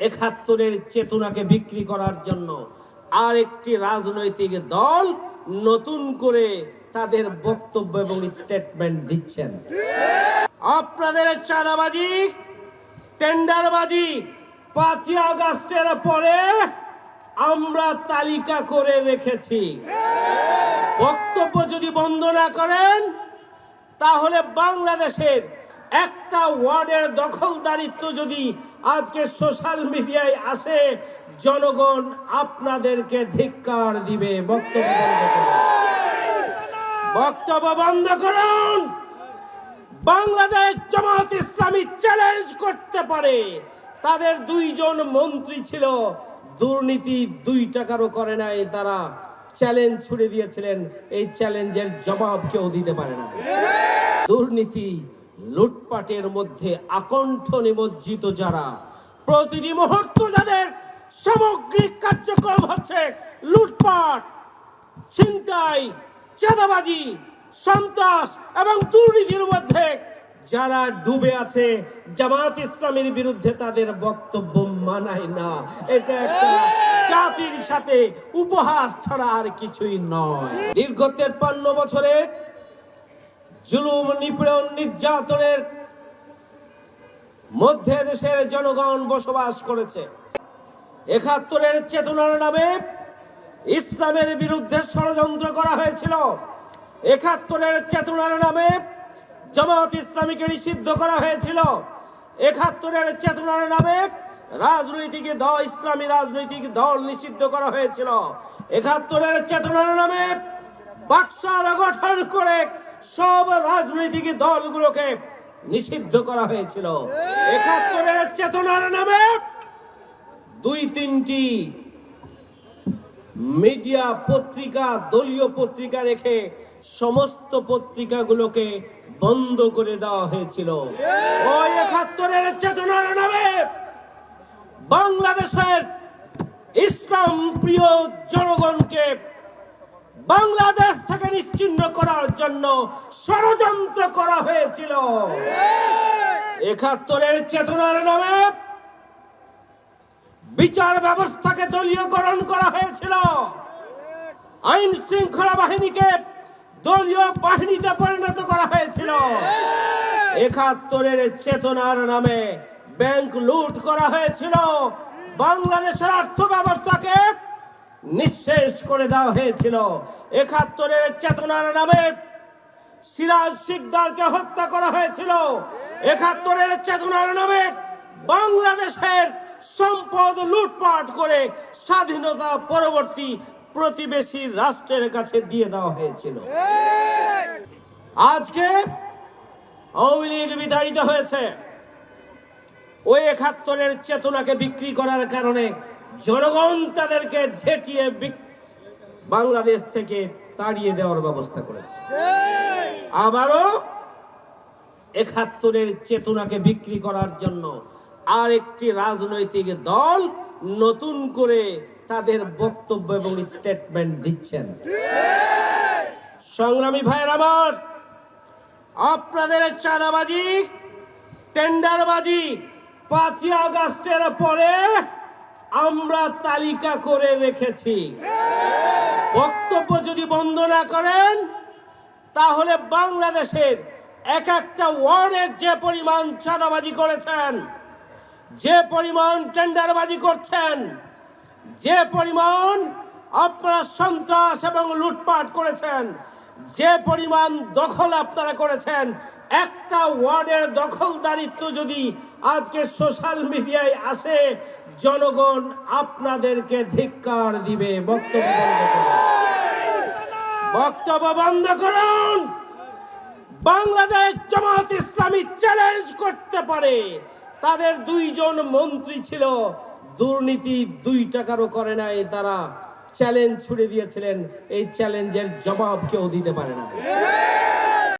71-এর চেতনাকে বিক্রি করার জন্য আর একটি রাজনৈতিক দল নতুন করে তাদের বক্তব্য এবং স্টেটমেন্ট দিচ্ছেন। আপনাদের চাঁদাবাজি, টেন্ডারবাজি 5ই আগস্টের পরে আমরা তালিকা করে রেখেছি। বক্তব্য যদি বন্ধ না করেন তাহলে বাংলাদেশের একটা ওয়ার্ডের দখলদারিত্ব যদি আজকে সোশ্যাল মিডিয়ায় আসে, জনগণ আপনাদেরকে ধিক্কার দিবে। বক্তব্য বন্ধ করুন, বক্তব্য বন্ধ করুন। বাংলাদেশ জামাত ইসলামী চ্যালেঞ্জ করতে পারে। তাদের 2 জন মন্ত্রী ছিল, দুর্নীতি 2 টাকারও করে নাই, তারা চ্যালেঞ্জ ছুড়ে দিয়েছিলেন। এই চ্যালেঞ্জের জবাব কেউ দিতে পারে না। দুর্নীতি লুটপাটের মধ্যে আকণ্ঠ নিমজ্জিত যারা, প্রতিটি মুহূর্ত যাদের সামগ্রিক কার্যক্রম হচ্ছে লুটপাট, ছিনতাই, চাঁদাবাজি, সন্ত্রাস এবং দুর্নীতির মধ্যে যারা ডুবে আছে, জামাত ইসলামের বিরুদ্ধে তাদের বক্তব্য মানায় না। এটা একটা জাতির সাথে উপহাস ছাড়া আর কিছুই নয়। দীর্ঘ 53 বছরের জুলুম, নিপীড়ন, নির্যাতনের মধ্যে দেশের জনগণ বসবাস করেছে। 71-এর চেতনার নামে ইসলামের বিরুদ্ধে ষড়যন্ত্র করা হয়েছিল। 71-এর চেতনার নামে জামাত ইসলামীকে নিষিদ্ধ করা হয়েছিল। 71-এর চেতনার নামে রাজনৈতিক দল, ইসলামী রাজনৈতিক দল নিষিদ্ধ করা হয়েছিল। 71-এর চেতনার নামে বাকশাল গঠন করে সব রাজনৈতিক দলগুলোকে নিষিদ্ধ করা হয়েছিল। 71-এর চেতনার নামে 2-3টি মিডিয়া পত্রিকা, দলীয় পত্রিকা রেখে সমস্ত পত্রিকাগুলোকে বন্ধ করে দেওয়া হয়েছিল। ওই 71-এর চেতনার নামে বাংলাদেশের ইসলাম প্রিয় জনগণকে বাংলাদেশ থেকে নিশ্চিহ্ন করার জন্য ষড়যন্ত্র করা হয়েছিল। 71-এর চেতনার নামে বিচার ব্যবস্থাকে দলীয়করণ করা হয়েছিল। আইন শৃঙ্খলা বাহিনীকে দলীয় বাহিনীতে পরিণত করা হয়েছিল। 71-এর চেতনার নামে ব্যাংক লুট করা হয়েছিল। বাংলাদেশের অর্থ ব্যবস্থাকে নিঃশেষ করে দেওয়া হয়েছিল। 71-এর চেতনার নামে সিরাজ শিকদারকে হত্যা করা হয়েছিল। 71-এর চেতনার নামে বাংলাদেশের সম্পদ লুটপাট করে স্বাধীনতা পরবর্তী প্রতিবেশী রাষ্ট্রের কাছে দিয়ে দেওয়া হয়েছিল। আজকে আওয়ামী লীগ বিতাড়িত হয়েছে। ওই 71-এর চেতনাকে বিক্রি করার কারণে জনগণ তাদেরকে ঝেঁটিয়ে বাংলাদেশ থেকে তাড়িয়ে দেওয়ার ব্যবস্থা করেছে। আবারও 71-এর চেতনাকে বিক্রি করার জন্য আর একটি রাজনৈতিক দল নতুন করে তাদের বক্তব্য এবং স্টেটমেন্ট দিচ্ছেন। সংগ্রামী ভাইয়ের আমার, আপনাদের চাঁদাবাজি, টেন্ডারবাজি 5ই আগস্টের পরে আমরা তালিকা করে রেখেছি। বক্তব্য যদি বন্ধ না করেন তাহলে বাংলাদেশের একটা ওয়ার্ডের যে পরিমাণ চাঁদাবাজি করেছেন, যে পরিমাণ টেন্ডারবাজি করছেন, যে পরিমাণ আপনারা সন্ত্রাস এবং লুটপাট করেছেন, যে পরিমাণ দখল আপনারা করেছেন, একটা ওয়ার্ডের দখলদারিত্ব যদি আজকে সোশ্যাল মিডিয়ায় আসে, জনগণ আপনাদেরকে ধিক্কার দিবে। বক্তব্য বন্ধ করুন, বক্তব্য বন্ধ করুন। বাংলাদেশ জামাত ইসলামী চ্যালেঞ্জ করতে পারে। তাদের 2 জন মন্ত্রী ছিল, দুর্নীতি 2 টাকারও করে নাই, তারা চ্যালেঞ্জ ছুড়ে দিয়েছিলেন। এই চ্যালেঞ্জের জবাব কেউ দিতে পারে না।